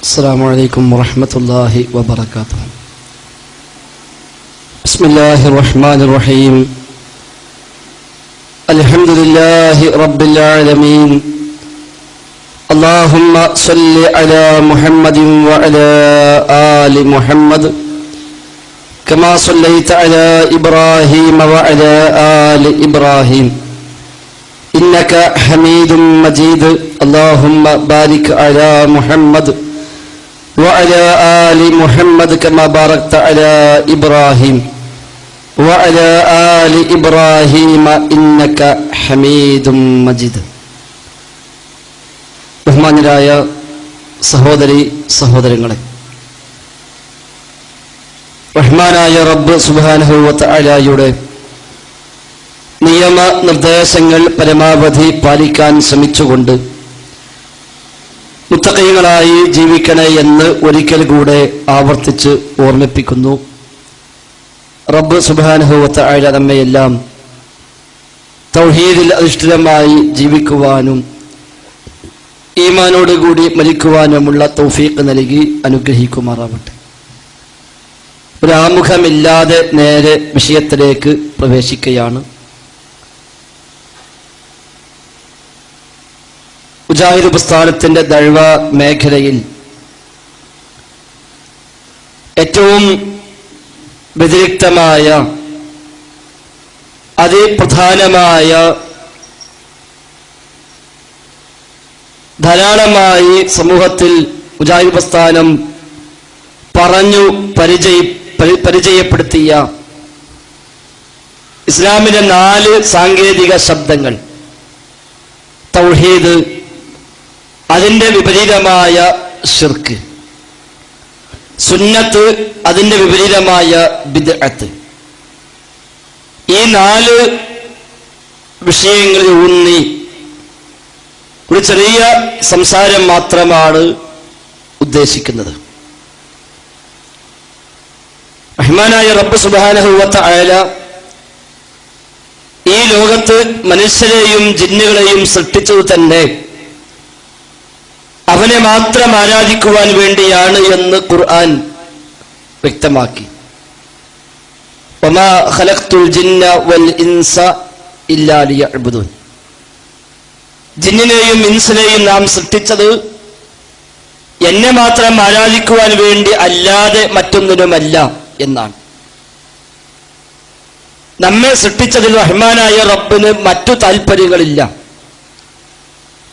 السلام عليكم ورحمة الله وبركاته. بسم الله الرحمن الرحيم. الحمد لله رب العالمين. اللهم صل على محمد وعلى آل محمد كما صليت على إبراهيم وعلى آل إبراهيم إنك حميد مجيد. اللهم بارك على محمد وعلى آل محمد كما باركت على إبراهيم وعلى آل إبراهيم إنك حميد مجيد. ബഹുമാന്യരായ സഹോദരി സഹോദരങ്ങളെ, റഹ്മാനായ റബ്ബ് സുബ്ഹാനഹു വ തആലയുടെ നിയമ നിർദ്ദേശങ്ങൾ പരമാവധി പാലിക്കാൻ ശ്രമിച്ചുകൊണ്ട് മുത്തഖീകളായി ജീവിക്കണേ എന്ന് ഒരിക്കൽ കൂടെ ആവർത്തിച്ച് ഓർമ്മിപ്പിക്കുന്നു. റബ്ബ് സുബ്ഹാനഹു വ തആല നമ്മയെല്ലാം തൗഹീദിൽ അധിഷ്ഠിതമായി ജീവിക്കുവാനും ഈമാനോടുകൂടി മരിക്കുവാനുമുള്ള തൗഫീഖ് നൽകി അനുഗ്രഹിക്കുമാറാവട്ടെ. ഒരാമുഖമില്ലാതെ നേരെ വിഷയത്തിലേക്ക് പ്രവേശിക്കുകയാണ്. മുജാഹിദ് പ്രസ്ഥാനത്തിന്റെ ദഅ്വ മേഖലയിൽ ഏറ്റവും വ്യതിരിക്തമായ അതിപ്രധാനമായ ധാരാളമായി സമൂഹത്തിൽ മുജാഹിദ് പ്രസ്ഥാനം പറഞ്ഞു പരിചയപ്പെടുത്തിയ ഇസ്ലാമിലെ 4 സാങ്കേതിക ശബ്ദങ്ങൾ: തൗഹീദ്, അതിൻ്റെ വിപരീതമായ ശിർക്ക്; സുന്നത്ത്, അതിൻ്റെ വിപരീതമായ ബിദ്അത്ത്. ഈ 4 വിഷയങ്ങളിൽ ഊന്നി ഒരു ചെറിയ സംസാരം മാത്രമാണ് ഉദ്ദേശിക്കുന്നത്. റഹ്മാനായ റബ്ബ് സുബ്ഹാനഹു വ തആല ഈ ലോകത്ത് മനുഷ്യരെയും ജിന്നുകളെയും സൃഷ്ടിച്ചത് തന്നെ അവനെ മാത്രം ആരാധിക്കുവാൻ വേണ്ടിയാണ് എന്ന് ഖുർആൻ വ്യക്തമാക്കി. വമാ ഖലഖ്തുൽ ജിന്ന വൽ ഇൻസ ഇല്ലാ ലിയഅ്ബുദൂൻ. ജിന്നിനെയും ഇൻസിനെയും നാം സൃഷ്ടിച്ചത് എന്നെ മാത്രം ആരാധിക്കുവാൻ വേണ്ടി അല്ലാതെ മറ്റൊന്നിനുമല്ല എന്നാണ്. നമ്മെ സൃഷ്ടിച്ചതിൽ റഹ്മാനായ റബ്ബിന് മറ്റു താല്പര്യങ്ങളില്ല.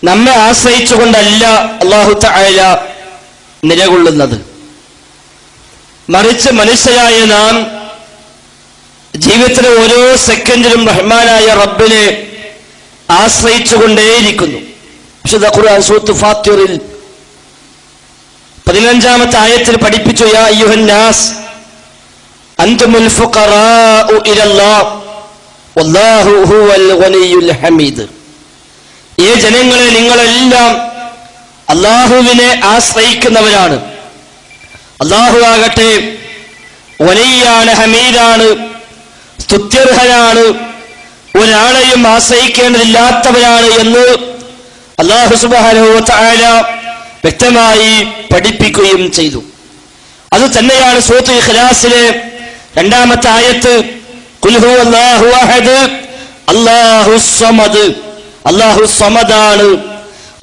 നമ്മെ ആശ്രയിച്ചുകൊണ്ടല്ല അല്ലാഹു തആല നിലകൊള്ളുന്നത്. മറിച്ച് മനുഷ്യരായ നാം ജീവിതത്തിലെ ഓരോ സെക്കൻഡിലും റഹ്മാനായ റബ്ബിനെ ആശ്രയിച്ചുകൊണ്ടേയിരിക്കുന്നു. വിശുദ്ധ ഖുർആൻ സൂറത്ത് ഫാത്തിറിൽ 15-ാമത്തെ ആയത്തിൽ പഠിപ്പിച്ചു: യാ അയ്യുഹന്നാസ് അൻതുമുൽ ഫുഖറാഉ ഇലല്ലാഹ് വല്ലാഹു ഹുവൽ ഗനിയ്യുൽ ഹമീദ്. ഈ ജനങ്ങളെ, നിങ്ങളെല്ലാം അല്ലാഹുവിനെ ആശ്രയിക്കുന്നവരാണ്. അല്ലാഹു ആകട്ടെ വലിയാണ്, ഹമീദാണ്, സ്തുത്യർഹനാണ്, ഒരാളെയും ആശ്രയിക്കേണ്ടതില്ലാത്തവരാണ് എന്ന് അല്ലാഹു സുബ്ഹാനഹു വ തആല വ്യക്തമായി പഠിപ്പിക്കുകയും ചെയ്തു. അത് തന്നെയാണ് സൂറത്തുൽ ഇഖ്ലാസിലെ 2-ാമത്തെ ആയത്ത്: ഖുൽ ഹുവല്ലാഹു അഹദ് അല്ലാഹുസ് സമദ്. അല്ലാഹു സമദാണ്,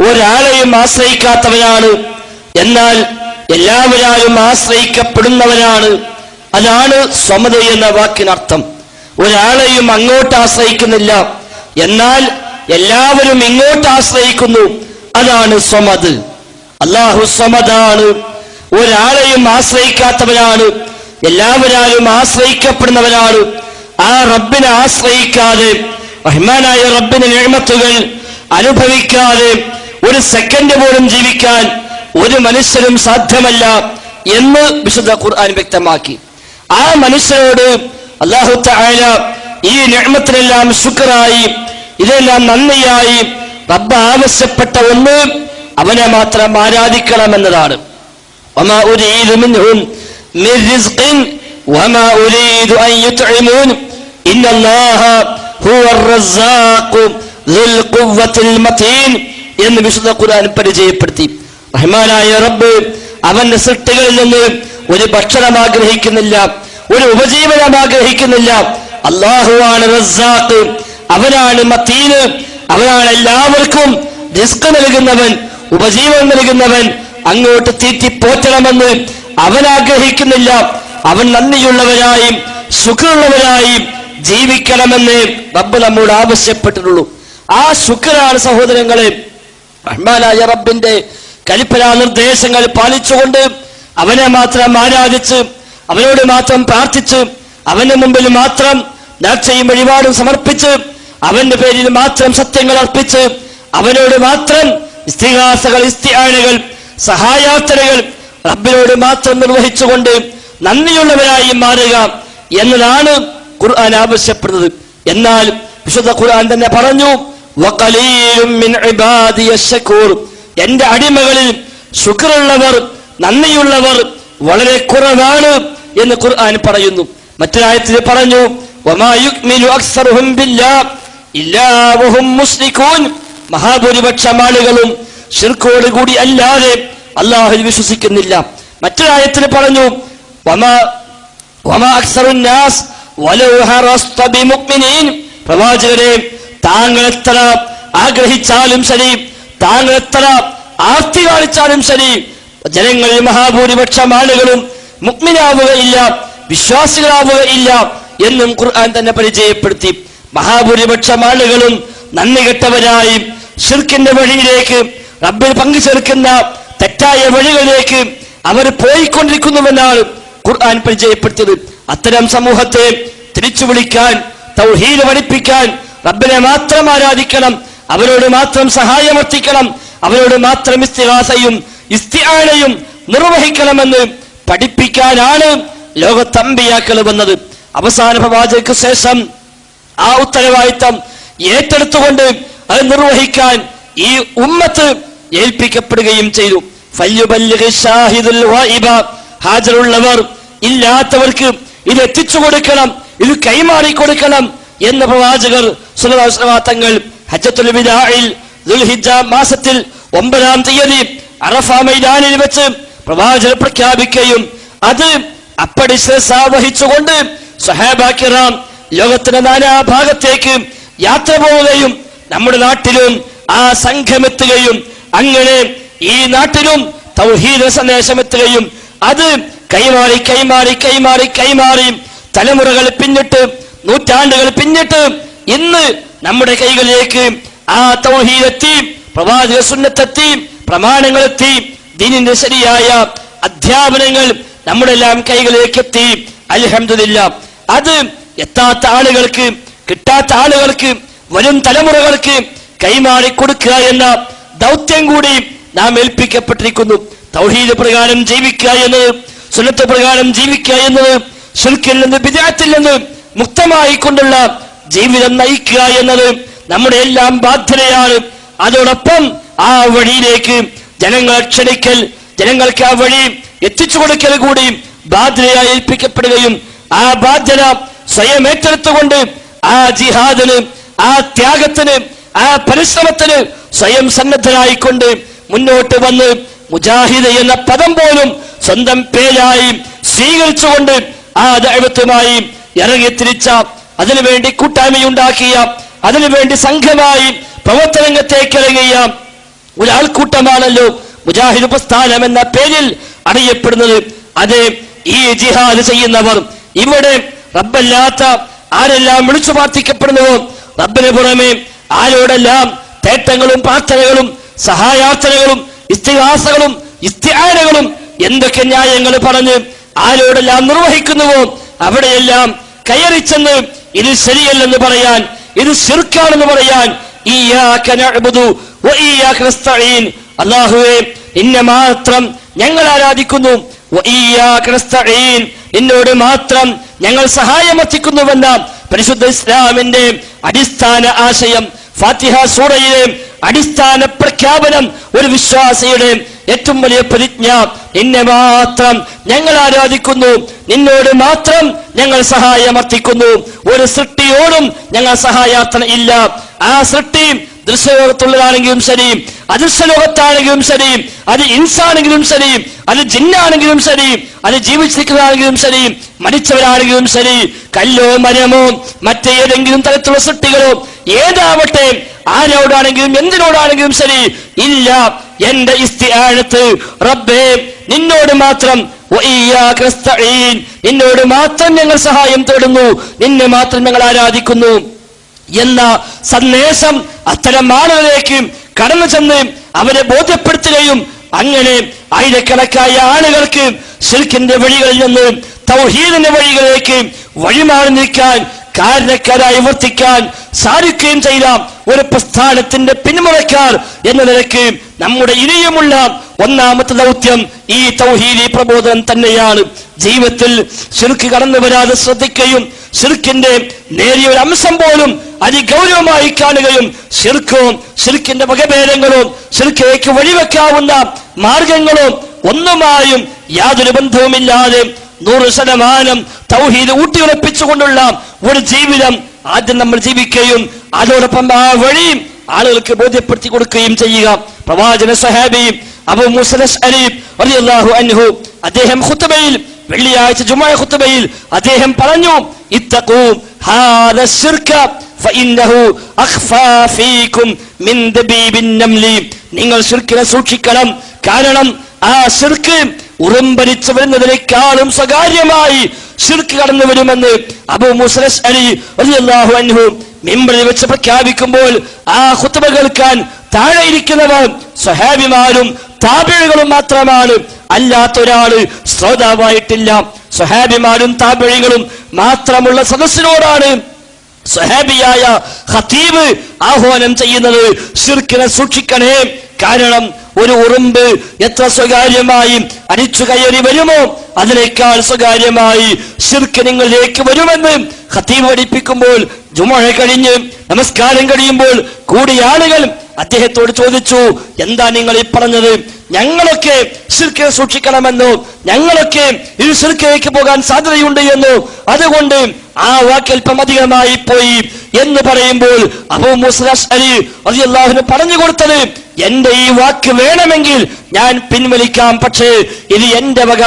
ഒരാളെയും ആശ്രയിക്കാത്തവനാണ്, എന്നാൽ എല്ലാവരാലും ആശ്രയിക്കപ്പെടുന്നവനാണ്. അതാണ് സമദ് എന്ന വാക്കിനർത്ഥം. ഒരാളെയും അങ്ങോട്ട് ആശ്രയിക്കുന്നില്ല, എന്നാൽ എല്ലാവരും ഇങ്ങോട്ട് ആശ്രയിക്കുന്നു. അതാണ് സമദ്. അല്ലാഹു സമദാണ്, ഒരാളെയും ആശ്രയിക്കാത്തവനാണ്, എല്ലാവരാലും ആശ്രയിക്കപ്പെടുന്നവനാണ്. ആ റബ്ബിനെ ആശ്രയിക്കാതെ, റഹ്മാനായ റബ്ബിന്റെ നിഅമത്തുകൾ അനുഭവിക്കാതെ ഒരു സെക്കൻഡ് പോലും ജീവിക്കാൻ ഒരു മനുഷ്യനും സാധ്യമല്ല എന്ന് വിശുദ്ധ ഖുർആൻ വ്യക്തമാക്കി. ആ മനുഷ്യരോട് അല്ലാഹു തആല ഈ നിഅമത്തിനെല്ലാം ശുക്റായി, ഇതെല്ലാം നന്ദിയായി റബ്ബ് ആവശ്യപ്പെട്ട ഒന്ന് അവനെ മാത്രം ആരാധിക്കണമെന്നതാണ്. വമാ ഉരീദു മിൻഹും മിൻ റിസ്ഖിൻ വമാ ഉരീദു അൻ യുത്ഇമൂൻ ഇന്നല്ലാഹ ഹുവർ റസ്സാഖു ദുൽ ഖുവ്വത്തിൽ മതീൻ എന്ന് വിശുദ്ധ ഖുർആൻ പരിചയപ്പെടുത്തി. റഹ്മാനായ റബ്ബ് അവന്റെ സൃഷ്ടികളിൽ നിന്ന് ഒരു ഭക്ഷണം ആഗ്രഹിക്കുന്നില്ല, ഒരു ഉപജീവനം ആഗ്രഹിക്കുന്നില്ല. അല്ലാഹുവാണ് റസ്സാഖ്, അവനാണ് മതീന്, അവനാണ് എല്ലാവർക്കും റിസ്ക് നൽകുന്നവൻ, ഉപജീവനം നൽകുന്നവൻ. അങ്ങോട്ട് തീറ്റിപ്പോറ്റണമെന്ന് അവൻ ആഗ്രഹിക്കുന്നില്ല. അവൻ നന്ദിയുള്ളവരായും ശുക്റുള്ളവരായും ജീവിക്കണമെന്ന് റബ്ബ് നമ്മോട് ആവശ്യപ്പെട്ടിട്ടുള്ളൂ. ആ ശുക്റാണ് സഹോദരങ്ങളെ, റഹ്മാനായ റബ്ബിന്റെ കൽപ്പനാ നിർദ്ദേശങ്ങൾ പാലിച്ചുകൊണ്ട് അവനെ മാത്രം ആരാധിച്ച് അവനോട് മാത്രം പ്രാർത്ഥിച്ച് അവന്റെ മുമ്പിൽ മാത്രം നേർച്ചയും വഴിപാടും സമർപ്പിച്ച് അവന്റെ പേരിൽ മാത്രം സത്യങ്ങൾ അർപ്പിച്ച് അവനോട് മാത്രം ഇസ്തിഗാസകൾ, ഇസ്തിആനകൾ, സഹായാർത്ഥനകൾ റബ്ബിനോട് മാത്രം നിർവഹിച്ചുകൊണ്ട് നന്ദിയുള്ളവരായി മാറുക എന്നതാണ് ഖുർആൻ ആവശ്യപ്പെടുന്നത്. എന്നാൽ വിശുദ്ധ ഖുർആൻ തന്നെ പറഞ്ഞു, വഖലീലും മിൻ ഇബാദിയശ് ശകൂർ, എന്റെ അടിമകളിൽ ശുക്റുള്ളവർ, നന്ദിയുള്ളവർ വളരെ കുറവാണ് എന്ന് ഖുർആൻ പറയുന്നു. മറ്റൊരായത്തിൽ പറഞ്ഞു, വമാ യുഅ്മിനു അക്സറുഹും ബില്ലാഹ് ഇല്ലാ വഹും മുശ്രികൂൻ, മഹാഭൂരിപക്ഷം ആളുകളും ശിർക്കോട് കൂടി അല്ലാതെ അല്ലാഹുവിൽ വിശ്വസിക്കുന്നില്ല. മറ്റൊരായത്തിൽ പറഞ്ഞു, വമാ അക്സറുൻ നാസ് വലൗ ഹറസ്ത ബിമുഅ്മിനീൻ, പ്രവാചകരെ താങ്കൾ എത്ര ആഗ്രഹിച്ചാലും ശരി, താങ്കൾ എത്ര ആർത്തി കാണിച്ചാലും ശരി, ജനങ്ങളിൽ മഹാഭൂരിപക്ഷം ആളുകളും മുഅ്മിനാവുകയില്ല, വിശ്വാസികളാവുകയില്ല എന്നും ഖുർആൻ തന്നെ പരിചയപ്പെടുത്തി. മഹാഭൂരിപക്ഷം ആളുകളും നന്ദി കെട്ടവരായി ശിർക്കിന്റെ വഴിയിലേക്ക്, റബ്ബിൽ പങ്കു ചേർക്കുന്ന തെറ്റായ വഴികളിലേക്ക് അവർ പോയിക്കൊണ്ടിരിക്കുന്നുവെന്നാണ് ഖുർആൻ പരിചയപ്പെടുത്തിയത്. അത്തരം സമൂഹത്തെ തിരിച്ചു വിളിക്കാൻ, തൗഹീദ് പഠിപ്പിക്കാൻ, റബ്ബിനെ മാത്രം ആരാധിക്കണം, അവരോട് മാത്രം സഹായമർത്ഥിക്കണം, അവരോട് മാത്രം ഇസ്തിഗാസയും ഇസ്തിആനയും നിർവഹിക്കണമെന്ന് പഠിപ്പിക്കാനാണ് ലോകത്ത് അമ്പിയാക്കൾ വന്നത്. അവസാന പ്രവാചകർക്ക് ശേഷം ആ ഉത്തരവാദിത്തം ഏറ്റെടുത്തുകൊണ്ട് അത് നിർവഹിക്കാൻ ഈ ഉമ്മത്ത് ഏൽപ്പിക്കപ്പെടുകയും ചെയ്തു. ഫല്യുബല്ലിഗ് ഷാഹിദുൽ ഗായിബ, ഹാജരുള്ളവർ ഇല്ലാത്തവർക്ക് ഇത് എത്തിച്ചു കൊടുക്കണം, ഇത് കൈമാറി കൊടുക്കണം എന്ന പ്രവാചകർ സ്വല്ലല്ലാഹു അലൈഹി വസല്ലം തങ്ങൾ ഹജ്ജത്തുൽ വിദാഇൽ ദുൽഹിജ്ജ മാസത്തിൽ 9-ാം തീയതി അറഫ മൈതാനിൽ വെച്ച് പ്രവാചകർ പ്രഖ്യാപിക്കുകയും അത് അപ്പടി വഹിച്ചുകൊണ്ട് സ്വഹാബാ കിറാം ലോകത്തിന്റെ നാനാഭാഗത്തേക്ക് യാത്ര പോവുകയും നമ്മുടെ നാട്ടിലും ആ സംഘമെത്തുകയും അങ്ങനെ ഈ നാട്ടിലും തൗഹീദ് സന്ദേശം എത്തുകയും അത് കൈമാറി കൈമാറി കൈമാറി കൈമാറി തലമുറകൾ പിന്നിട്ട്, നൂറ്റാണ്ടുകൾ പിന്നിട്ട് ഇന്ന് നമ്മുടെ കൈകളിലേക്ക് ആ തൗഹീദ് എത്തി, പ്രവാചക സുന്നത്തെത്തി, പ്രമാണങ്ങളെത്തി, ദീനിന്റെ ശരിയായ അധ്യാപനങ്ങൾ നമ്മുടെ എല്ലാം കൈകളിലേക്ക് എത്തി. അൽഹംദുലില്ലാഹ്. അത് എത്താത്ത ആളുകൾക്ക്, കിട്ടാത്ത ആളുകൾക്ക്, വരും തലമുറകൾക്ക് കൈമാറി കൊടുക്കുക എന്ന ദൗത്യം കൂടി നാം ഏൽപ്പിക്കപ്പെട്ടിരിക്കുന്നു. തൗഹീദ് പ്രകാരം ജീവിക്കുക എന്നത്, സുന്നത്ത് പ്രകാരം ജീവിക്കുക എന്നത്, ശിർക്കിൽ നിന്ന് ബിദ്അത്തിൽ നിന്ന് മുക്തമായി കൊണ്ടുള്ള ജീവിതം നയിക്കുക എന്നത് നമ്മുടെ എല്ലാം ബാധ്യതയാണ്. അതോടൊപ്പം ആ വഴിയിലേക്ക് ജനങ്ങളെ ക്ഷണിക്കൽ, ജനങ്ങൾക്ക് ആ വഴി എത്തിച്ചു കൊടുക്കൽ കൂടി ബാധ്യതയായി ഏൽപ്പിക്കപ്പെടുകയും ആ ബാധ്യത സ്വയം ഏറ്റെടുത്തുകൊണ്ട് ആ ജിഹാദിന്, ആ ത്യാഗത്തിന്, ആ പരിശ്രമത്തിന് സ്വയം സന്നദ്ധരായിക്കൊണ്ട് മുന്നോട്ട് വന്ന് മുജാഹിദ് എന്ന പദം പോലും സ്വന്തം പേരായി സ്വീകരിച്ചുകൊണ്ട് ആ ദഅവത്തുമായി ഇറങ്ങിത്തിരിച്ച, അതിനുവേണ്ടി കൂട്ടായ്മയുണ്ടാക്കിയ, അതിനുവേണ്ടി സംഘമായി പ്രവർത്തനരംഗത്തേക്ക് ഇറങ്ങിയ ഒരാൾക്കൂട്ടമാണല്ലോ മുജാഹിദ് പ്രസ്ഥാനം എന്ന പേരിൽ അറിയപ്പെടുന്നത്. അത് ഈ ജിഹാദ് ചെയ്യുന്നവർ ഇവിടെ റബ്ബല്ലാത്ത ആരെല്ലാം വിളിച്ചു പ്രാർത്ഥിക്കപ്പെടുന്നുവോ, റബ്ബിന് പുറമെ ആരോടെല്ലാം തേട്ടങ്ങളും പ്രാർത്ഥനകളും സഹായാർത്ഥനകളും ഇസ്തിഗാസകളും ഇസ്തിആനകളും എന്തൊക്കെ ന്യായങ്ങൾ പറഞ്ഞ് ആരോടെല്ലാം നിർവഹിക്കുന്നുവോ അവിടെയെല്ലാം കയറിച്ചെന്ന് ഇത് ശരിയല്ലെന്ന് പറയാൻ, ഇത് ശിർക്കാണെന്ന് പറയാൻ, ഇയ്യാക നഅ്ബുദു വ ഇയ്യാക നസ്തഈൻ, അല്ലാഹുവേ നിന്നെ മാത്രം ഞങ്ങൾ ആരാധിക്കുന്നു, വ ഇയ്യാക നസ്തഈൻ നിന്നോട് മാത്രം ഞങ്ങൾ സഹായമർത്ഥിക്കുന്നുവെന്ന പരിശുദ്ധ ഇസ്ലാമിന്റെ അടിസ്ഥാന ആശയം, ഫാത്തിഹ സൂറയിലെ അടിസ്ഥാന പ്രഖ്യാപനം, ഒരു വിശ്വാസിയുടെ ഏറ്റവും വലിയ പ്രതിജ്ഞ, നിന്നെ മാത്രം ഞങ്ങൾ ആരാധിക്കുന്നു, നിന്നോട് മാത്രം ഞങ്ങൾ സഹായമർത്ഥിക്കുന്നു, ഒരു സൃഷ്ടിയോടും ഞങ്ങൾ സഹായാർത്ഥന ഇല്ല. ആ സൃഷ്ടി ദൃശ്യലോകത്തുള്ളതാണെങ്കിലും ശരി, അദൃശ്യലോകത്താണെങ്കിലും ശരി, അത് ഇൻസാണെങ്കിലും ശരി, അത് ജിന്നാണെങ്കിലും ശരി, അത് ജീവിച്ചിരിക്കുന്നതാണെങ്കിലും ശരി, മരിച്ചവരാണെങ്കിലും ശരി, കല്ലോ മരമോ മറ്റേതെങ്കിലും തരത്തിലുള്ള സൃഷ്ടികളോ ഏതാവട്ടെ, ആരോടാണെങ്കിലും എന്തിനോടാണെങ്കിലും ശരി, ഇല്ല, എന്റെ ഇസ്തിആനത്ത് റബ്ബേ നിന്നോട് മാത്രം, നിന്നോട് മാത്രം ഞങ്ങൾ സഹായം തേടുന്നു, നിന്നെ മാത്രം ഞങ്ങൾ ആരാധിക്കുന്നു എന്ന സന്ദേശം അത്തരം ആളുകളിലേക്ക് കടന്നു ചെന്ന് അവരെ ബോധ്യപ്പെടുത്തുകയും അങ്ങനെ ആയിരക്കണക്കായ ആളുകൾക്ക് ശിർക്കിന്റെ വഴികളിൽ നിന്ന് തൗഹീദിന്റെ വഴികളിലേക്ക് വഴിമാറി നിൽക്കാൻ കാരണക്കാരായി വർത്തിക്കാൻ സാധിക്കുകയും ചെയ്ത ഒരു പ്രസ്ഥാനത്തിന്റെ പിന്മുറക്കാർ എന്ന നിലയ്ക്ക് നമ്മുടെ ഇനിയുമുള്ള ഒന്നാമത്തെ ദൗത്യം ഈ തൗഹീദി പ്രബോധനം തന്നെയാണ്. ജീവിതത്തിൽ ശിർക്ക് കടന്നു വരാതെ ശ്രദ്ധിക്കുകയും ശിർക്കിന്റെ നേരിയ ഒരു അംശം പോലും അതിഗൗരവമായി കാണുകയും ശിർക്കിന്റെ വകഭേദങ്ങളും ശിർക്കിലേക്ക് വഴിവെക്കാവുന്ന മാർഗങ്ങളും ഒന്നുമായും യാതൊരു ബന്ധവുമില്ലാതെ 100% തൗഹീദ് ഊട്ടിയുറപ്പിച്ചുകൊണ്ടുള്ള ഒരു ജീവിതം ആദ്യം നമ്മൾ ജീവിക്കുകയും അതോടൊപ്പം ആ വഴി ആളുകൾക്ക് ബോധ്യപ്പെടുത്തി കൊടുക്കുകയും ചെയ്യുക. പ്രവാചക സഹാബി അബൂ മൂസ അശ്അരി റളിയല്ലാഹു അൻഹു അദ്ദേഹം ഖുത്ബയിൽ, വെള്ളിയാഴ്ച ജുമുഅ ഖുത്ബയിൽ അദ്ദേഹം പറഞ്ഞു, ഇത്തഖൂ ഹാദ ശിർക ഫഇന്നഹു അഖ്ഫാ ഫീകും മിൻ ദബീബിൻ നംലി. നിങ്ങൾ ശിർക്കിനെ സൂക്ഷിക്കണം, കാരണം ആ ശിർക്ക് ഉറുമ്പരിച്ചു വരുന്നതിനേക്കാളും സ്വകാര്യമായി ശിർക്ക് കടന്നു വരുമെന്ന് അബൂ മൂസ അശ്അരി റളിയല്ലാഹു അൻഹു മിമ്പറിൽ വെച്ച് പ്രഖ്യാപിക്കുമ്പോൾ ആ ഖുത്ബ കേൾക്കാൻ താഴെ ഇരിക്കുന്നവർ സ്വഹാബിമാരും താബിഈകളും മാത്രമാണ്, അല്ലാത്തൊരാള് ശ്രോതാവായിട്ടില്ല. സ്വഹാബിമാരും താബിഈകളും മാത്രമുള്ള സദസ്സിനോടാണ് സ്വഹാബിയായ ഖതീബ് ആഹ്വാനം ചെയ്യുന്നത്, ശിർക്കിനെ സൂക്ഷിക്കണേ, കാരണം ഒരു ഉറുമ്പ് എത്ര സ്വകാര്യമായി അടിച്ചു കയറി വരുമോ അതിനേക്കാൾ സ്വകാര്യമായി ശിർക്ക് നിങ്ങളിലേക്ക് വരുമെന്ന് ഖതീബ് പഠിപ്പിക്കുമ്പോൾ ജുമുഅ കഴിഞ്ഞ് നമസ്കാരം കഴിയുമ്പോൾ കൂടിയ ആളുകൾ അദ്ദേഹത്തോട് ചോദിച്ചു, എന്താ നിങ്ങൾ ഈ പറഞ്ഞത്? ഞങ്ങളൊക്കെ ശിർക്കിനെ സൂക്ഷിക്കണമെന്നോ, ഞങ്ങളൊക്കെ ഈ ശിർക്കിലേക്ക് പോകാൻ സാധ്യതയുണ്ട് എന്നോ, അതുകൊണ്ട് ആ വാക്കൽപ്പം അധികമായി പോയി എന്ന് പറയുമ്പോൾ അബൂ മൂസ അശ്അരി റളിയല്ലാഹു അൻഹു പറഞ്ഞു കൊടുത്തത്, എന്റെ ഈ വാക്ക് വേണമെങ്കിൽ ഞാൻ പിൻവലിക്കാം, പക്ഷേ ഇത് എന്റെ വക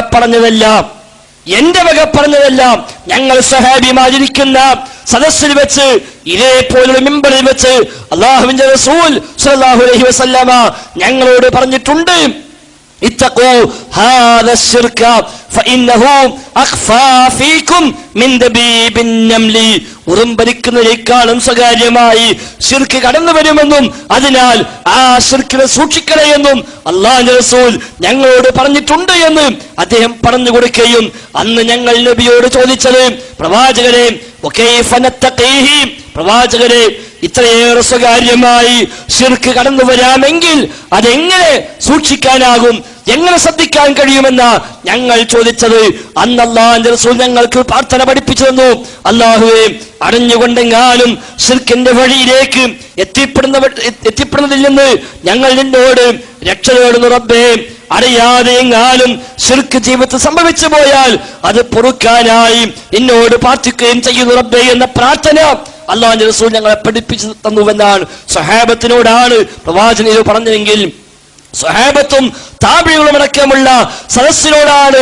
പറഞ്ഞതല്ല, ഞങ്ങൾ സ്വഹാബിമാരിക്കുന്ന സദസ്സിൽ വെച്ച് ഇതേപോലുള്ള മിമ്പറിൽ വെച്ച് അല്ലാഹുവിന്റെ റസൂൽ സ്വല്ലല്ലാഹു അലൈഹി വസല്ലമ ഞങ്ങളോട് പറഞ്ഞിട്ടുണ്ട്, ഇത്തഖൂ ഹാദ ശിർക ഫഇന്നഹു അഖ്ഫാ ഫീകും മിൻ ദബീബിൻ നംലി. ഉറുമ്പരിക്കുന്നതിനേക്കാളും സ്വകാര്യമായി ശിർക്ക് കടന്നു വരുമെന്നും അതിനാൽ ആ ശിർക്കിനെ സൂക്ഷിക്കണമെന്നും അല്ലാഹുവിന്റെ റസൂൽ ഞങ്ങളോട് പറഞ്ഞിട്ടുണ്ട് എന്ന് അദ്ദേഹം പറഞ്ഞു കൊടുക്കുകയും അന്ന് ഞങ്ങൾ നബിയോട് ചോദിച്ചത്, പ്രവാചകരെ പ്രവാചകരെ ഇത്രയേറെ സ്വകാര്യമായി ശിർക്ക് കടന്നു വരാമെങ്കിൽ അതെങ്ങനെ സൂക്ഷിക്കാനാകും, എങ്ങനെ ശ്രദ്ധിക്കാൻ കഴിയുമെന്ന ഞങ്ങൾ ചോദിച്ചത്. അന്ന് അല്ലാഹുവിന്റെ റസൂൽ ഞങ്ങൾക്ക് പ്രാർത്ഥന പഠിപ്പിച്ചു തന്നു, അല്ലാഹുവേ അറിഞ്ഞുകൊണ്ടെങ്ങാനും ശിർക്കിന്റെ വഴിയിലേക്ക് എത്തിപ്പെടുന്നതിൽ നിന്ന് ഞങ്ങൾ നിന്നോട് രക്ഷ തേടുന്നു റബ്ബേ, അറിയാതെ എങ്ങാനും ശിർക്ക് ജീവിതത്തിൽ സംഭവിച്ചു പോയാൽ അത് പൊറുക്കാനായി നിന്നോട് പ്രാർത്ഥിക്കുകയും ചെയ്യുന്നു റബ്ബേ എന്ന പ്രാർത്ഥന അല്ലാഹുവിന്റെ റസൂൽ ഞങ്ങളെ പഠിപ്പിച്ചു തന്നുവെന്നാണ്. സ്വഹാബത്തിനോടാണ് പ്രവാചകൻ ഇത് പറഞ്ഞതെങ്കിൽ സ്വഹാബത്തും താബിഈകളും അടക്കമുള്ള സദസ്സിനോടാണ്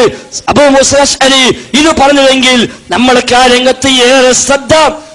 അബൂ മൂസ അശ്അരി ഇത് പറഞ്ഞതെങ്കിൽ നമ്മളൊക്കെ ആ രംഗത്ത് ഏറെ ശ്രദ്ധ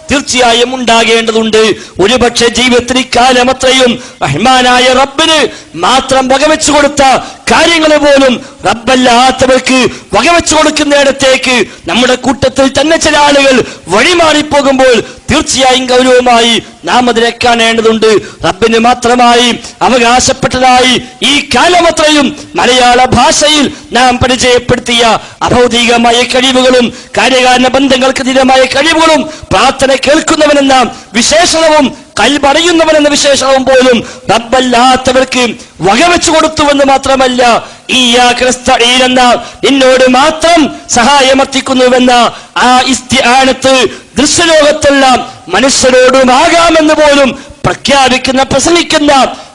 തീർച്ചയായും ഉണ്ടാകേണ്ടതുണ്ട്. ഒരുപക്ഷെ ജീവിതത്തിൽ കാലം അത്രയും റഹ്മാനായ റബ്ബിന് മാത്രം വകവെച്ചു കൊടുത്ത കാര്യങ്ങൾ പോലും റബ്ബല്ലാത്തവർക്ക് വകവെച്ചു കൊടുക്കുന്നിടത്തേക്ക് നമ്മുടെ കൂട്ടത്തിൽ തന്നെ ചില ആളുകൾ വഴിമാറിപ്പോകുമ്പോൾ തീർച്ചയായും ഗൗരവമായി നാം അതിനെ കാണേണ്ടതുണ്ട്. റബ്ബിന് മാത്രമായി അവകാശപ്പെട്ടതായി ഈ കാലമത്രയും മലയാള ഭാഷയിൽ നാം പരിചയപ്പെടുത്തിയ അഭൗതികമായ കഴിവുകളും കാര്യകാരണ ബന്ധങ്ങൾക്ക് അതീതമായ കഴിവുകളും പ്രാർത്ഥന കേൾക്കുന്നവനെന്ന വിശേഷണവും കൽബറിയുന്നവനെന്ന വിശേഷണവും പോലും റബ്ബല്ലാത്തവർക്ക് വകവെച്ചു കൊടുത്തുവെന്ന് മാത്രമല്ല, എന്ന നിന്നോട് മാത്രം സഹായമർത്തിക്കുന്നുവെന്ന ആ ഇസ്തിആനത്ത് ദൃശ്യലോകത്തുള്ള മനുഷ്യരോടുമാകാമെന്ന് പോലും പ്രഖ്യാപിക്കുന്ന പ്രസംഗിക്കുന്ന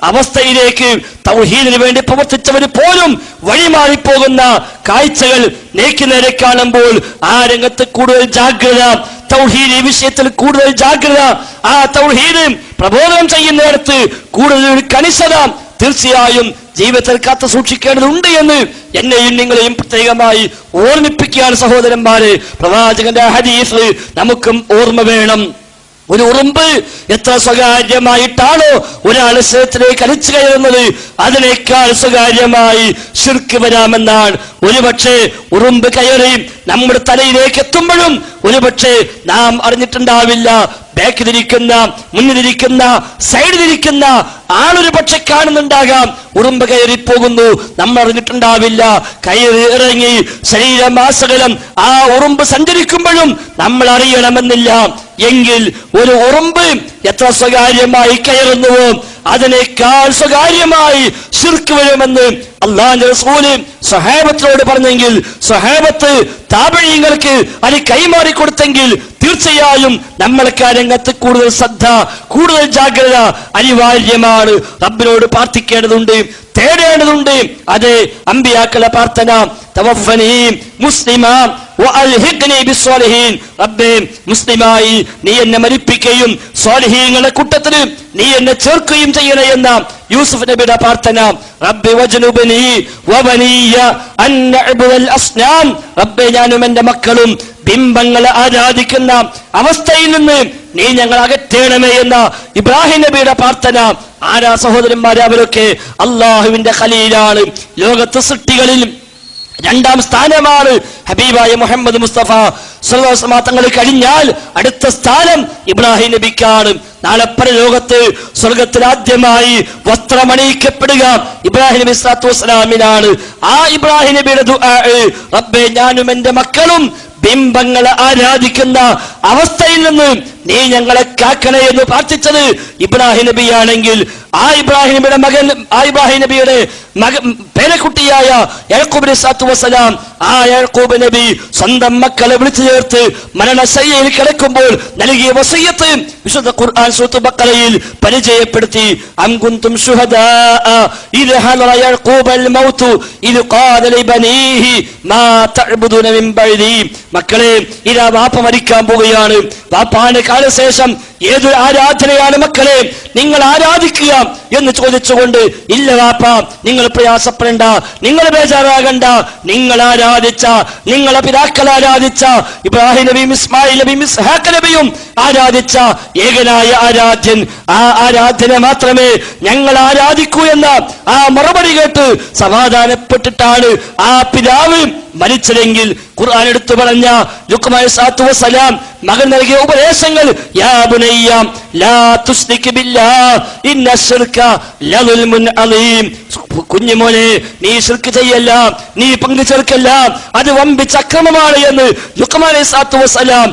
അവസ്ഥയിലേക്ക് തൗഹീദിന് വേണ്ടി പ്രവർത്തിച്ചവർ പോലും വഴിമാറിപ്പോകുന്ന കാഴ്ചകൾ നേരെ കാണുമ്പോൾ ആ രംഗത്ത് കൂടുതൽ ജാഗ്രത തൗഹീദ് വിഷയത്തിൽ കൂടുതൽ ജാഗ്രത, ആ തൗഹീദ് പ്രബോധനം ചെയ്യുന്നിടത്ത് കൂടുതൽ കണിശത തീർച്ചയായും ജീവിതത്തിൽ കാത്തു സൂക്ഷിക്കേണ്ടതുണ്ട് എന്ന് എന്നെയും നിങ്ങളെയും പ്രത്യേകമായി ഓർമ്മിപ്പിക്കുകയാണ് സഹോദരന്മാരെ. പ്രവാചകന്റെ ഹദീസ് നമുക്കും ഓർമ്മ വേണം. ഒരു ഉറുമ്പ് എത്ര സ്വകാര്യമായിട്ടാണോ ഒരാൾ ശരീരത്തിലേക്ക് അലിച്ചു കയറുന്നത്, അതിനേക്കാൾ സ്വകാര്യമായി ശിർക്ക് വരാമെന്നാണ്. ഒരുപക്ഷെ ഉറുമ്പ് കയറി നമ്മുടെ തലയിലേക്ക് എത്തുമ്പോഴും ഒരുപക്ഷെ നാം അറിഞ്ഞിട്ടുണ്ടാവില്ല. ബാക്കിലിരിക്കുന്ന, മുന്നിലിരിക്കുന്ന, സൈഡിലിരിക്കുന്ന ആളൊരു പക്ഷെ കാണുന്നുണ്ടാകാം. ഉറുമ്പ് കയറിപ്പോകുന്നു, നമ്മൾ അറിഞ്ഞിട്ടുണ്ടാവില്ല. കയറി ഇറങ്ങി ശരീരമാസകലം ആ ഉറുമ്പ് സഞ്ചരിക്കുമ്പോഴും നമ്മൾ അറിയണമെന്നില്ല. എങ്കിൽ ഒരു ഉറുമ്പ് എത്ര സ്വകാര്യമായി കയറുന്നുവോ അതിനേക്കാൾ സ്വകാര്യമായി ശിർക്ക് വരുമെന്ന് അല്ലാഹുവിന്റെ റസൂല് സ്വഹാബത്തിനോട് പറഞ്ഞെങ്കിൽ, സ്വഹാബത്ത് താബഈങ്ങൾക്ക് അത് കൈമാറി കൊടുത്തെങ്കിൽ തീർച്ചയായും നമ്മൾക്ക് ആ രംഗത്ത് കൂടുതൽ ശ്രദ്ധ, കൂടുതൽ ജാഗ്രത അനിവാര്യമാണ്. റബ്ബിനോട് പ്രാർത്ഥിക്കേണ്ടതുണ്ട്, തേടേണ്ടതുണ്ട്. അതെ, അമ്പിയാക്കളുടെ പ്രാർത്ഥന തവഫനി മുസ്ലിമാ വഅൽഹിഖ്നി ബിസ്സാലിഹീൻ. റബ്ബേ, മുസ്ലിമായി നീ എന്നെ മരിപ്പിക്കുകയും സ്വാലിഹീങ്ങളുടെ കൂട്ടത്തിൽ നീ എന്നെ ചേർക്കുകയും ചെയ്യണേ എന്ന യൂസുഫ് നബിയുടെ പ്രാർത്ഥന. റബ്ബി വജ്നുബ്നി വബനിയ അൻ നഅ്ബുദൽ അസ്നാം. റബ്ബേ, ഞാനും എന്റെ മക്കളും ബിംബങ്ങളെ ആരാധിക്കുന്ന അവസ്ഥയിൽ നിന്ന് നീ ഞങ്ങൾ അകറ്റേണമേ എന്ന ഇബ്രാഹിം നബിയുടെ പ്രാർത്ഥന. ആരാ സഹോദരന്മാരെ? അവരൊക്കെ അള്ളാഹുവിന്റെ ഖലീലാണ്. ലോകത്ത് സൃഷ്ടികളിൽ രണ്ടാം സ്ഥാനമാണ് ഹബീബായ മുഹമ്മദ് മുസ്തഫ സ്വല്ലല്ലാഹു അലൈഹി വസല്ലം തങ്ങൾ കഴിഞ്ഞാൽ അടുത്ത സ്ഥാനം ഇബ്രാഹിം നബിക്കാണ്. നാളെ പരലോകത്ത് സ്വർഗത്തിൽ ആദ്യമായി വസ്ത്രമണിയിക്കപ്പെടുക ഇബ്രാഹിം നബി സ്വല്ലല്ലാഹു അലൈഹി വസല്ലമിനാണ്. ആ ഇബ്രാഹിം നബിയുടെ ദുആ, റബ്ബേ, ഞാനും എന്റെ മക്കളും ബിംബങ്ങളെ ആരാധിക്കുന്ന അവസ്ഥയിൽ നിന്ന് നീ ഞങ്ങളെ കാക്കണേ എന്ന് പ്രാർത്ഥിച്ചത് ഇബ്രാഹിം നബിയാണെങ്കിൽ, ആ ഇബ്രാഹിം നബിയുടെ മകൻ, ആ ഇബ്രാഹിം നബിയുടെ പേരക്കുട്ടിയായ യാക്കൂബ് നബി സ്വല്ലല്ലാഹു അലൈഹി വസല്ലം, ആ യാക്കൂബ് നബി സ്വന്തം മക്കളെ വിളിച്ചു ചേർത്ത് മരണശയ്യയിൽ കിടക്കുമ്പോൾ നൽകിയ വസിയ്യത്ത് വിശുദ്ധ ഖുർആൻ സൂറത്തുൽ ബഖറയിൽ പരിചയപ്പെടുത്തി. അം കുൻതും ശുഹദാ ഇദ് ഹദറ യാക്കൂബൽ മൗതു ഇദ് ഖാല ലിബനീഹി മാ തഅബുദൂന മിൻ ബഅദി. മക്കളെ, ഇതാ വാപ്പ മരിക്കാൻ പോവുകയാണ്. വാപ്പാന്റെ കാലശേഷം ഏതൊരു ആരാധനയാണ് മക്കളെ നിങ്ങൾ ആരാധിക്കുക എന്ന് ചോദിച്ചുകൊണ്ട്, ഇല്ല വാപ്പ, നിങ്ങൾ പ്രയാസപ്പെടേണ്ട, നിങ്ങൾ ബേജാറാകണ്ട, നിങ്ങൾ ആരാധിച്ച, നിങ്ങളെ പിതാക്കൾ ആരാധിച്ച ഇബ്രാഹിം നബിയും ഇസ്മായിൽ നബിയും ഇസ്ഹാഖ് നബിയും ആരാധിച്ച ഏകനായ ആരാധ്യൻ, ആ ആരാധന മാത്രമേ ഞങ്ങൾ ആരാധിക്കൂ എന്ന ആ മറുപടി കേട്ട് സമാധാനപ്പെട്ടിട്ടാണ് ആ പിതാവ് മരിച്ചതെങ്കിൽ ഖുർആൻ എടുത്തു പറഞ്ഞ ലുഖ്മാൻ അലൈഹിസ്സലാത്തു വസ്സലാം മകൻ നൽകിയ ഉപദേശങ്ങൾ, യാ ബുനയ്യ ലാ തുശ്രിക് ബില്ലാഹ് ഇന്ന ശിർക ലദുൽമുൻ അലീം. കുഞ്ഞുമോനെ, നീ ശിർക്ക് ചെയ്യല്ല, നീ പങ്കു ചേർക്കല്ല, അത് വമ്പിച്ച അക്രമമാണ് എന്ന് ലുഖ്മാൻ അലൈഹിസ്സലാത്തു വസ്സലാം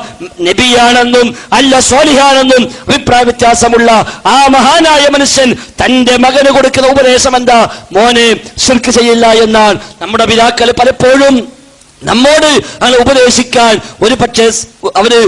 നബിയാണെന്നും അല്ല സ്വാലിഹാണെന്നും അഭിപ്രായ വ്യത്യാസമുള്ള ആ മഹാനായ മനുഷ്യൻ തന്റെ മകന് കൊടുക്കുന്ന ഉപദേശം എന്താ? മോനെ, ശിർക്ക് ചെയ്യില്ല എന്നാണ്. നമ്മുടെ പിതാക്കൾ പലപ്പോഴും നമ്മോട് അങ്ങനെ ഉപദേശിക്കാൻ ഒരു പക്ഷേ അവര്